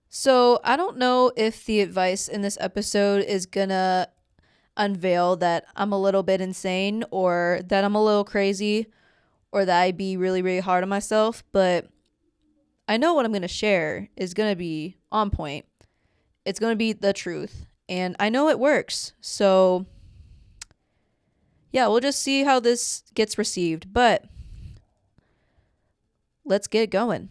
So I don't know if the advice in this episode is gonna unveil that I'm a little bit insane or that I'm a little crazy or that I be really, really hard on myself, but I know what I'm gonna share is gonna be on point. It's gonna be the truth. And I know it works. So yeah, we'll just see how this gets received. But let's get going.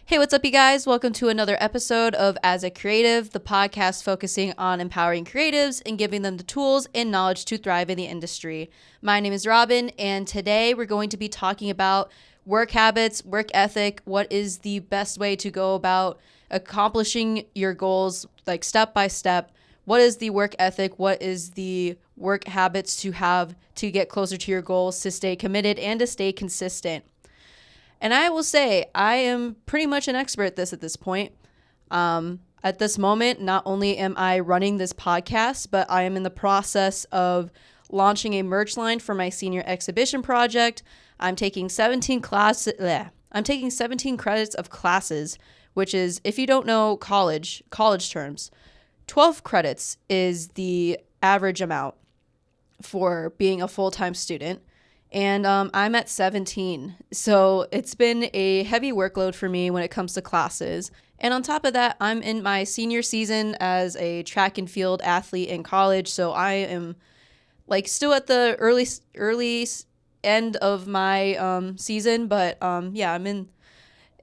Hey, what's up, you guys? Welcome to another episode of As a Creative, the podcast focusing on empowering creatives and giving them the tools and knowledge to thrive in the industry. My name is Robin, and today we're going to be talking about work habits, work ethic, what is the best way to go about accomplishing your goals, like step by step. What is the work ethic? What is the work habits to have to get closer to your goals, to stay committed and to stay consistent? And I will say, I am pretty much an expert at this point. At this moment, not only am I running this podcast, but I am in the process of launching a merch line for my senior exhibition project. I'm taking 17 credits of classes, which is, if you don't know college terms, 12 credits is the average amount for being a full-time student. And I'm at 17. So it's been a heavy workload for me when it comes to classes. And on top of that, I'm in my senior season as a track and field athlete in college. So I am like still at the early end of my season. But yeah, I'm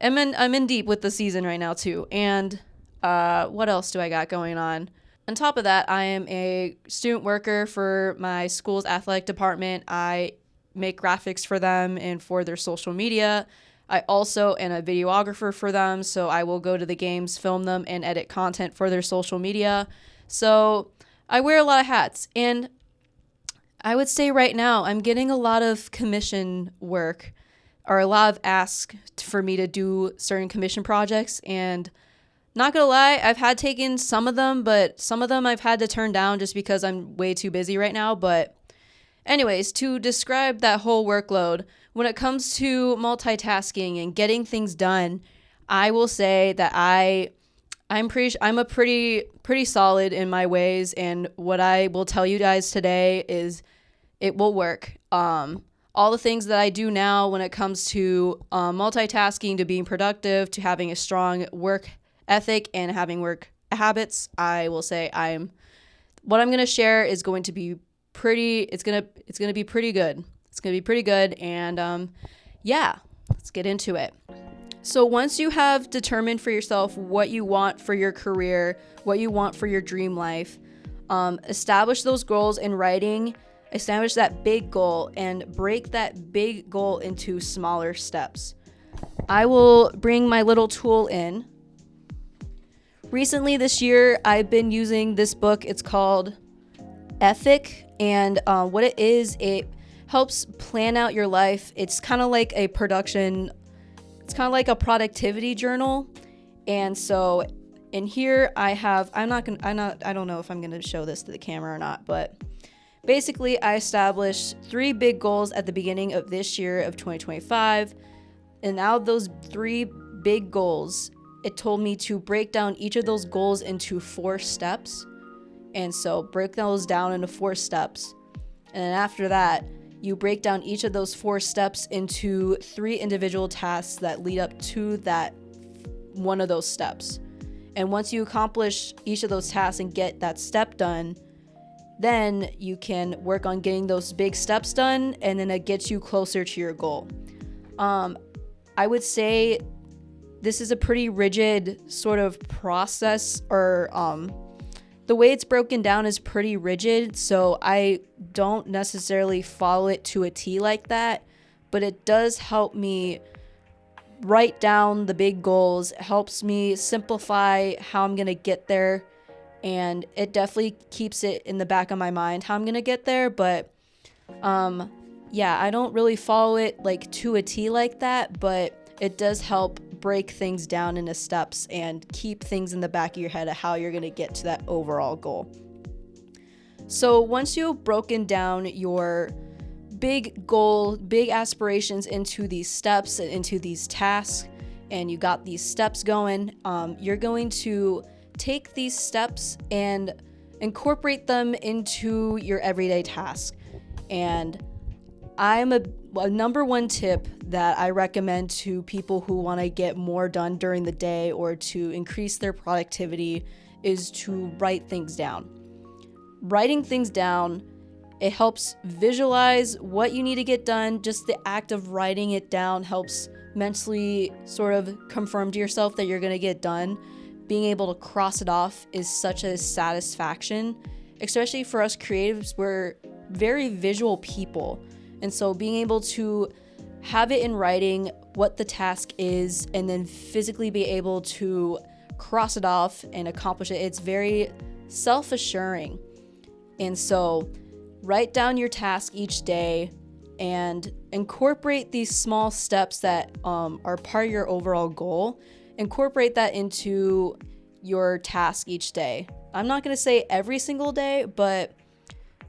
in deep with the season right now too. And what else do I got going on? On top of that, I am a student worker for my school's athletic department. I make graphics for them and for their social media. I also am a videographer for them, so I will go to the games, film them, and edit content for their social media. So I wear a lot of hats, and I would say right now I'm getting a lot of commission work or a lot of asks for me to do certain commission projects, and not gonna lie, I've had taken some of them, but some of them I've had to turn down just because I'm way too busy right now. But anyways, to describe that whole workload, when it comes to multitasking and getting things done, I will say that I'm a pretty solid in my ways, and what I will tell you guys today is it will work. All the things that I do now when it comes to multitasking, to being productive, to having a strong work ethic and having work habits, I will say what I'm going to share is going to be it's gonna be pretty good. It's gonna be pretty good, and yeah, let's get into it. So once you have determined for yourself what you want for your career, what you want for your dream life, establish those goals in writing. Establish that big goal and break that big goal into smaller steps. I will bring my little tool in. Recently this year, I've been using this book. It's called Ethic. And what it is, it helps plan out your life. It's kind of like a productivity journal. And so in here I don't know if I'm going to show this to the camera or not, but basically I established 3 big goals at the beginning of this year of 2025. And out of those 3 big goals, it told me to break down each of those goals into 4 steps. And so break those down into 4 steps. And then after that, you break down each of those 4 steps into 3 individual tasks that lead up to that one of those steps. And once you accomplish each of those tasks and get that step done, then you can work on getting those big steps done, and then it gets you closer to your goal. I would say this is a pretty rigid sort of process, or the way it's broken down is pretty rigid, so I don't necessarily follow it to a T like that, but it does help me write down the big goals. It helps me simplify how I'm going to get there, and it definitely keeps it in the back of my mind how I'm going to get there, but yeah, I don't really follow it like to a T like that, but it does help break things down into steps and keep things in the back of your head of how you're going to get to that overall goal. So once you've broken down your big goal, big aspirations into these steps and into these tasks, and you got these steps going, you're going to take these steps and incorporate them into your everyday task. And I'm a number one tip that I recommend to people who want to get more done during the day or to increase their productivity is to write things down. Writing things down, it helps visualize what you need to get done. Just the act of writing it down helps mentally sort of confirm to yourself that you're going to get done. Being able to cross it off is such a satisfaction, especially for us creatives. We're very visual people. And so being able to have it in writing what the task is and then physically be able to cross it off and accomplish it, it's very self-assuring. And so write down your task each day and incorporate these small steps that are part of your overall goal. Incorporate that into your task each day. I'm not going to say every single day, but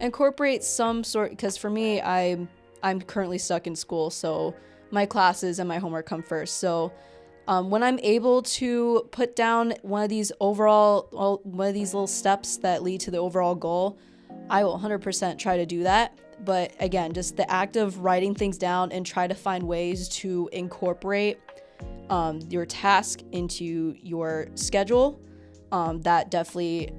incorporate some sort, because for me, I'm currently stuck in school, so my classes and my homework come first. So when I'm able to put down one of these little steps that lead to the overall goal, I will 100% try to do that. But again, just the act of writing things down and try to find ways to incorporate your task into your schedule, that definitely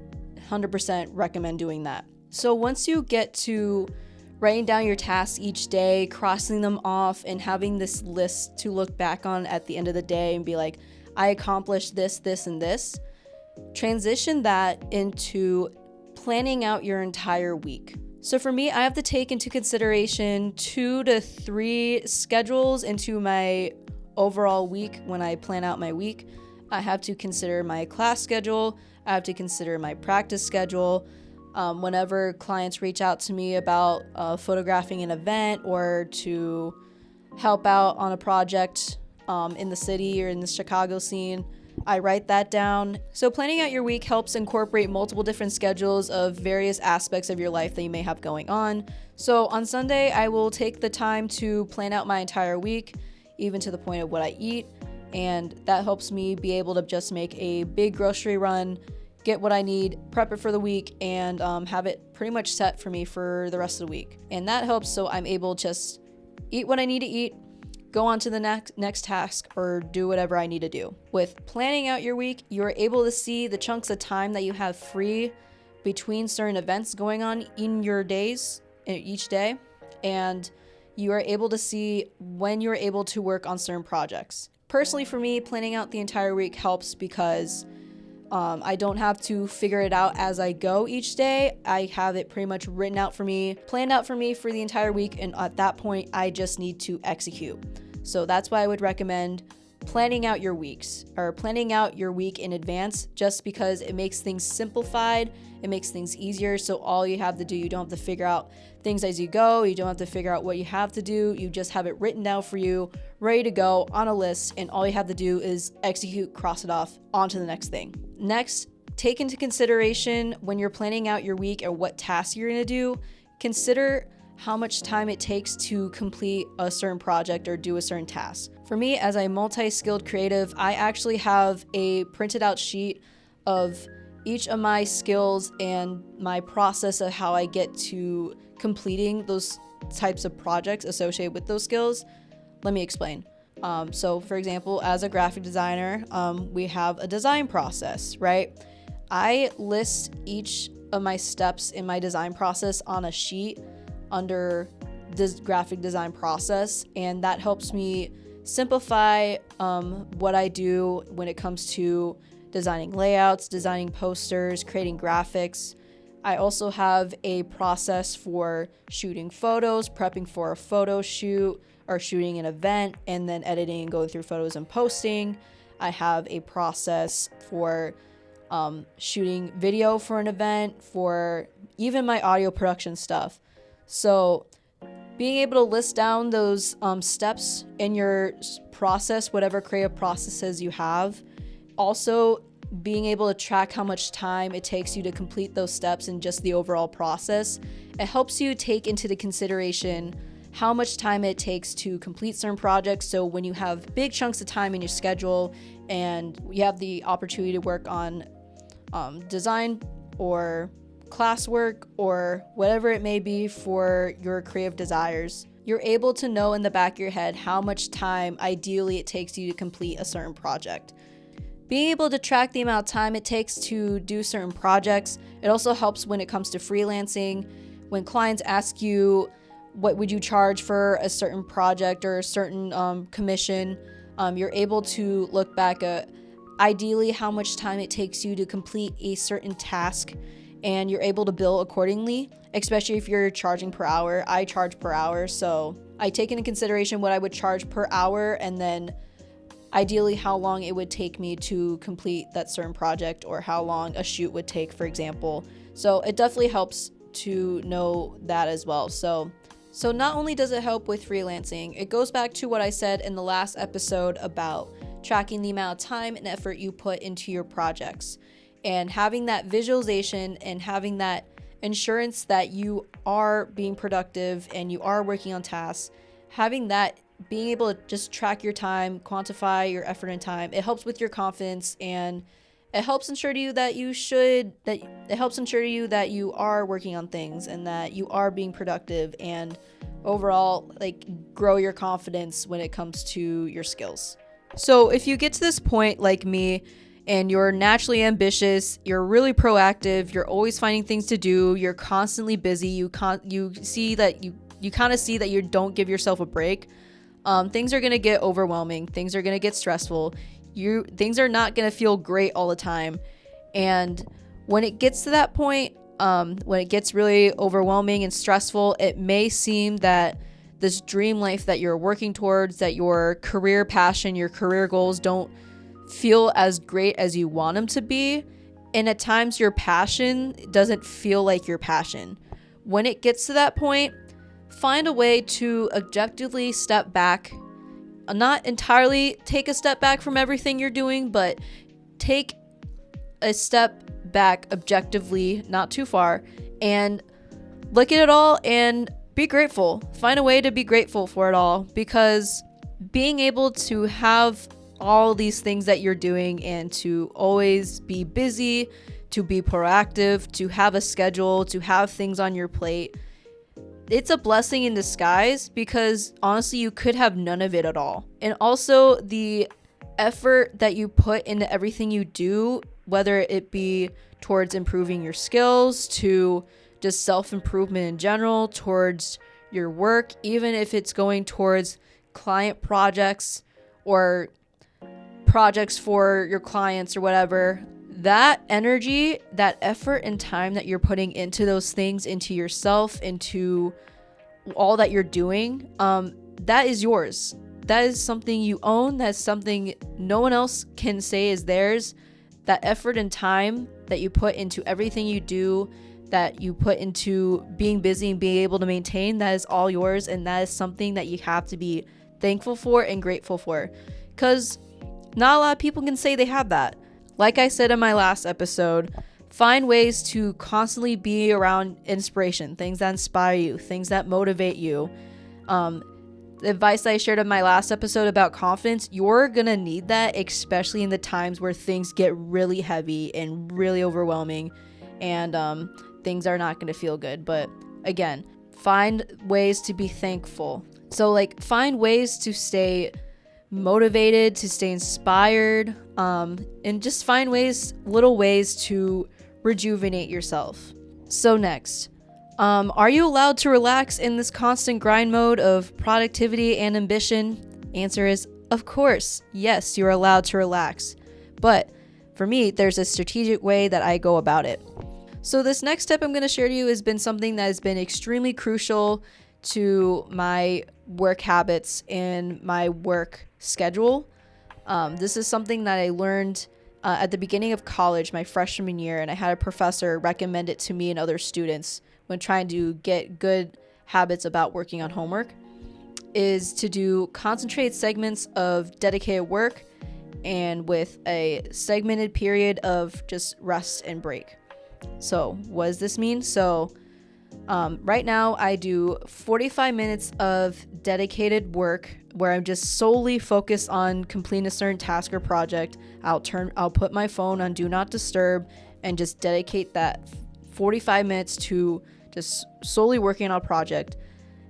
100% recommend doing that. So once you get to writing down your tasks each day, crossing them off, and having this list to look back on at the end of the day and be like, I accomplished this, this, and this, transition that into planning out your entire week. So for me, I have to take into consideration 2 to 3 schedules into my overall week when I plan out my week. I have to consider my class schedule. I have to consider my practice schedule. Whenever clients reach out to me about photographing an event or to help out on a project in the city or in the Chicago scene, I write that down. So planning out your week helps incorporate multiple different schedules of various aspects of your life that you may have going on. So on Sunday, I will take the time to plan out my entire week, even to the point of what I eat. And that helps me be able to just make a big grocery run, get what I need, prep it for the week, and have it pretty much set for me for the rest of the week. And that helps so I'm able to just eat what I need to eat, go on to the next task, or do whatever I need to do. With planning out your week, you're able to see the chunks of time that you have free between certain events going on in your days, each day, and you are able to see when you're able to work on certain projects. Personally, for me, planning out the entire week helps because I don't have to figure it out as I go each day. I have it pretty much written out for me, planned out for me for the entire week, and at that point, I just need to execute. So that's why I would recommend planning out your weeks, or planning out your week in advance, just because it makes things simplified, it makes things easier. So all you have to do, you don't have to figure out things as you go, you don't have to figure out what you have to do, you just have it written down for you, ready to go on a list, and all you have to do is execute, cross it off, on to the next thing. Next, take into consideration when you're planning out your week or what tasks you're going to do, consider how much time it takes to complete a certain project or do a certain task. For me, as a multi-skilled creative, I actually have a printed out sheet of each of my skills and my process of how I get to completing those types of projects associated with those skills. Let me explain. So for example, as a graphic designer, we have a design process, right? I list each of my steps in my design process on a sheet under this graphic design process, and that helps me simplify what I do when it comes to designing layouts, designing posters, creating graphics. I also have a process for shooting photos, prepping for a photo shoot, or shooting an event, and then editing and going through photos and posting. I have a process for shooting video for an event, for even my audio production stuff. So being able to list down those steps in your process, whatever creative processes you have. Also, being able to track how much time it takes you to complete those steps and just the overall process. It helps you take into the consideration how much time it takes to complete certain projects. So when you have big chunks of time in your schedule and you have the opportunity to work on design or classwork or whatever it may be for your creative desires, you're able to know in the back of your head how much time ideally it takes you to complete a certain project. Being able to track the amount of time it takes to do certain projects, it also helps when it comes to freelancing. When clients ask you, what would you charge for a certain project or a certain commission, you're able to look back at ideally how much time it takes you to complete a certain task, and you're able to bill accordingly, especially if you're charging per hour. I charge per hour, so I take into consideration what I would charge per hour and then ideally how long it would take me to complete that certain project or how long a shoot would take, for example. So it definitely helps to know that as well. So not only does it help with freelancing, it goes back to what I said in the last episode about tracking the amount of time and effort you put into your projects, and having that visualization and having that insurance that you are being productive and you are working on tasks. Having that, being able to just track your time, quantify your effort and time, it helps with your confidence, and it helps ensure to you that you are working on things and that you are being productive, and overall grow your confidence when it comes to your skills. So if you get to this point like me and you're naturally ambitious, you're really proactive, you're always finding things to do, you're constantly busy, you kind of see that you don't give yourself a break, things are going to get overwhelming, things are going to get stressful, things are not going to feel great all the time. And when it gets to that point, when it gets really overwhelming and stressful, it may seem that this dream life that you're working towards, that your career passion, your career goals don't feel as great as you want them to be. And at times your passion doesn't feel like your passion. When it gets to that point, find a way to objectively step back, not entirely take a step back from everything you're doing, but take a step back objectively, not too far, and look at it all and be grateful. Find a way to be grateful for it all, because being able to have all these things that you're doing and to always be busy, to be proactive, to have a schedule, to have things on your plate, it's a blessing in disguise, because honestly you could have none of it at all. And also the effort that you put into everything you do, whether it be towards improving your skills, to just self-improvement in general, towards your work, even if it's going towards client projects or projects for your clients or whatever, that energy, that effort and time that you're putting into those things, into yourself, into all that you're doing, that is yours. That is something you own. That's something no one else can say is theirs. That effort and time that you put into everything you do, that you put into being busy and being able to maintain, that is all yours. And that is something that you have to be thankful for and grateful for, because not a lot of people can say they have that. Like I said in my last episode, find ways to constantly be around inspiration, things that inspire you, things that motivate you. The advice I shared in my last episode about confidence, you're gonna need that, especially in the times where things get really heavy and really overwhelming, and things are not gonna feel good. But again, find ways to be thankful. So find ways to stay motivated, to stay inspired, and just find little ways to rejuvenate yourself. So next, are you allowed to relax in this constant grind mode of productivity and ambition? Answer is, of course, yes, you're allowed to relax. But for me, there's a strategic way that I go about it. So this next step I'm going to share to you has been something that has been extremely crucial to my work habits and my work schedule. This is something that I learned at the beginning of college, my freshman year, and I had a professor recommend it to me and other students when trying to get good habits about working on homework is to do concentrated segments of dedicated work and with a segmented period of just rest and break. So what does this mean? So right now I do 45 minutes of dedicated work where I'm just solely focused on completing a certain task or project. I'll put my phone on do not disturb and just dedicate that 45 minutes to just solely working on a project.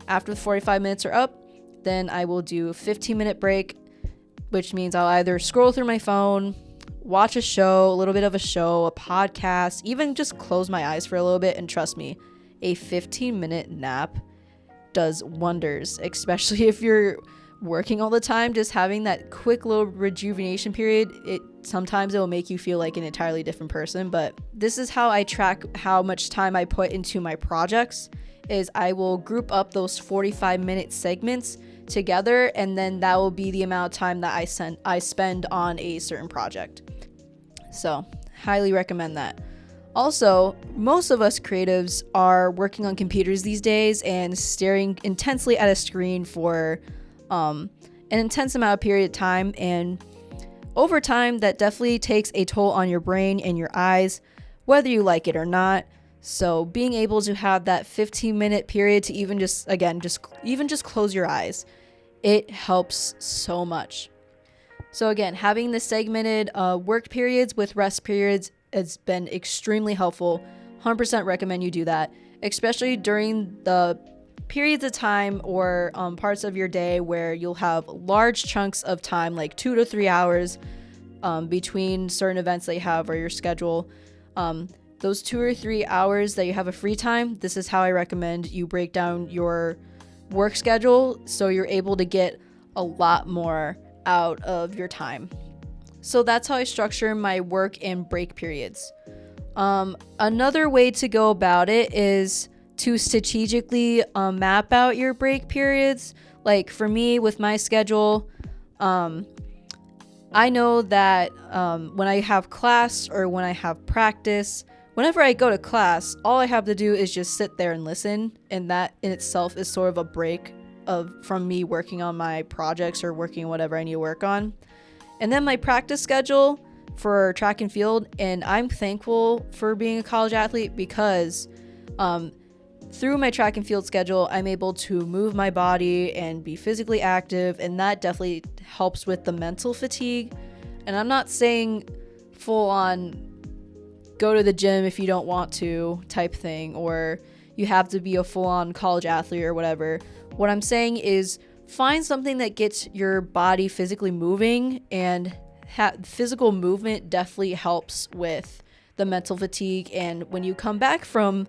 After the 45 minutes are up, then I will do a 15-minute break, which means I'll either scroll through my phone, watch a show, a little bit of a show, a podcast, even just close my eyes for a little bit. And trust me, a 15-minute nap does wonders, especially if you're working all the time. Just having that quick little rejuvenation period, sometimes it will make you feel like an entirely different person. But this is how I track how much time I put into my projects, is I will group up those 45-minute segments together, and then that will be the amount of time that I spend on a certain project. So highly recommend that. Also, most of us creatives are working on computers these days and staring intensely at a screen for an intense amount of period of time, and over time that definitely takes a toll on your brain and your eyes, whether you like it or not. So being able to have that 15-minute period to even just close your eyes, it helps so much. So again, having the segmented work periods with rest periods has been extremely helpful. 100% recommend you do that, especially during the periods of time or parts of your day where you'll have large chunks of time, like 2 to 3 hours between certain events that you have or your schedule. Those 2 or 3 hours that you have a free time, this is how I recommend you break down your work schedule so you're able to get a lot more out of your time. So that's how I structure my work and break periods. Another way to go about it is to strategically map out your break periods. Like for me, with my schedule, I know that when I have class or when I have practice, whenever I go to class, all I have to do is just sit there and listen, and that in itself is sort of a break from me working on my projects or working on whatever I need to work on. And then my practice schedule for track and field, and I'm thankful for being a college athlete because through my track and field schedule, I'm able to move my body and be physically active, and that definitely helps with the mental fatigue. And I'm not saying full on go to the gym if you don't want to type thing, or you have to be a full-on college athlete or whatever. What I'm saying is find something that gets your body physically moving, and physical movement definitely helps with the mental fatigue. And when you come back from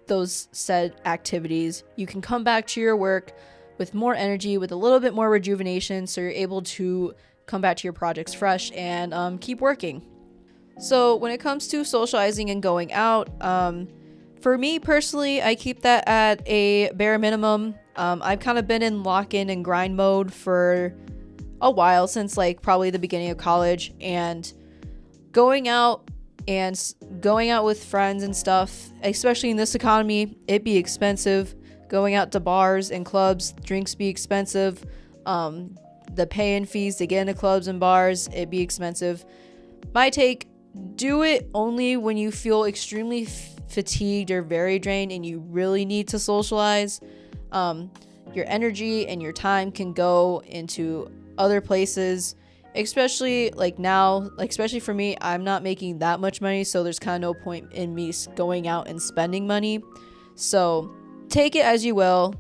those said activities, you can come back to your work with more energy, with a little bit more rejuvenation, so you're able to come back to your projects fresh and keep working. So when it comes to socializing and going out, for me personally, I keep that at a bare minimum. I've kind of been in lock-in and grind mode for a while, since like probably the beginning of college, and going out with friends and stuff, especially in this economy, it'd be expensive. Going out to bars and clubs, drinks be expensive. The pay-in fees to get into clubs and bars, it'd be expensive. My take, do it only when you feel extremely fatigued or very drained and you really need to socialize. Your energy and your time can go into other places, especially like now, like especially for me, I'm not making that much money, so there's kind of no point in me going out and spending money. So take it as you will.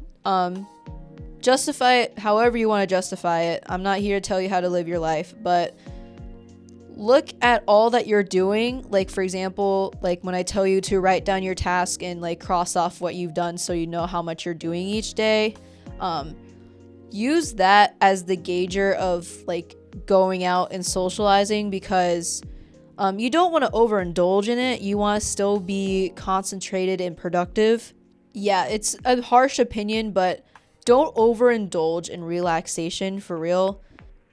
Justify it however you want to justify it. I'm not here to tell you how to live your life, but look at all that you're doing. Like for example, like when I tell you to write down your task and like cross off what you've done so you know how much you're doing each day. Use that as the gauger of like going out and socializing, because you don't want to overindulge in it. You want to still be concentrated and productive. Yeah, it's a harsh opinion, but don't overindulge in relaxation, for real.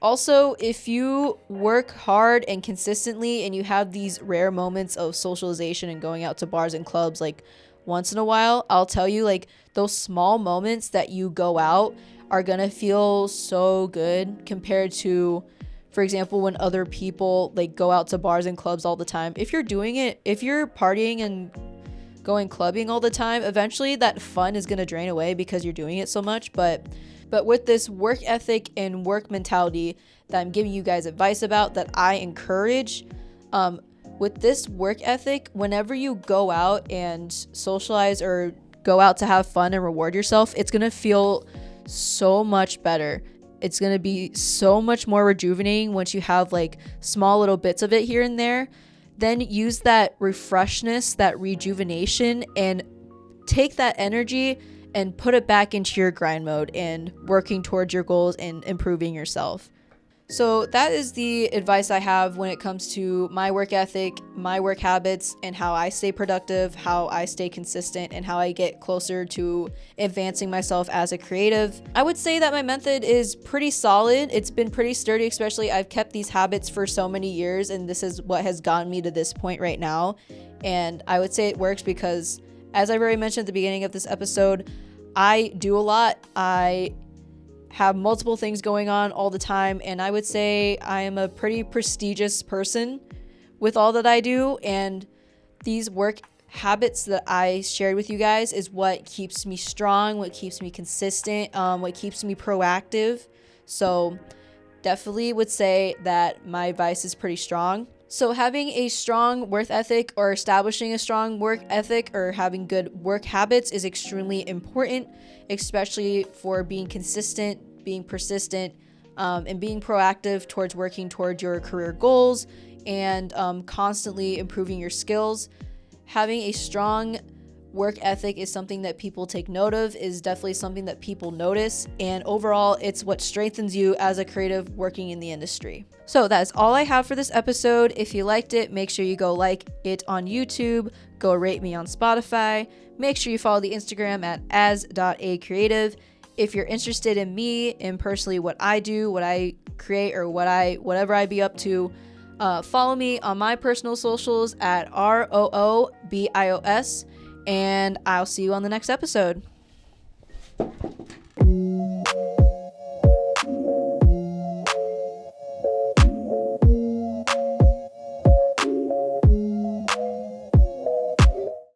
Also, if you work hard and consistently and you have these rare moments of socialization and going out to bars and clubs, like once in a while, I'll tell you, like, those small moments that you go out are gonna feel so good compared to, for example, when other people like go out to bars and clubs all the time. If you're partying and going clubbing all the time, eventually that fun is going to drain away because you're doing it so much. But with this work ethic and work mentality that I'm giving you guys advice about, that I encourage, with this work ethic, whenever you go out and socialize or go out to have fun and reward yourself, it's going to feel so much better. It's going to be so much more rejuvenating once you have like small little bits of it here and there. Then use that refreshness, that rejuvenation, and take that energy and put it back into your grind mode and working towards your goals and improving yourself. So that is the advice I have when it comes to my work ethic, my work habits, and how I stay productive, how I stay consistent, and how I get closer to advancing myself as a creative. I would say that my method is pretty solid. It's been pretty sturdy, especially I've kept these habits for so many years, and this is what has gotten me to this point right now. And I would say it works because, as I've already mentioned at the beginning of this episode, I do a lot. I have multiple things going on all the time, and I would say I am a pretty prestigious person with all that I do, and these work habits that I shared with you guys is what keeps me strong, what keeps me consistent, what keeps me proactive. So definitely would say that my advice is pretty strong. So having a strong work ethic, or establishing a strong work ethic, or having good work habits is extremely important, especially for being consistent, being persistent, and being proactive towards working towards your career goals, and constantly improving your skills. Having a strong work ethic is something that people take note of, is definitely something that people notice, and overall it's what strengthens you as a creative working in the industry. So that is all I have for this episode. If you liked it, make sure you go like it on YouTube, go rate me on Spotify, make sure you follow the Instagram at as.acreative. If you're interested in me and personally what I do, what I create, or whatever I be up to, follow me on my personal socials at ROOBIOS, and I'll see you on the next episode.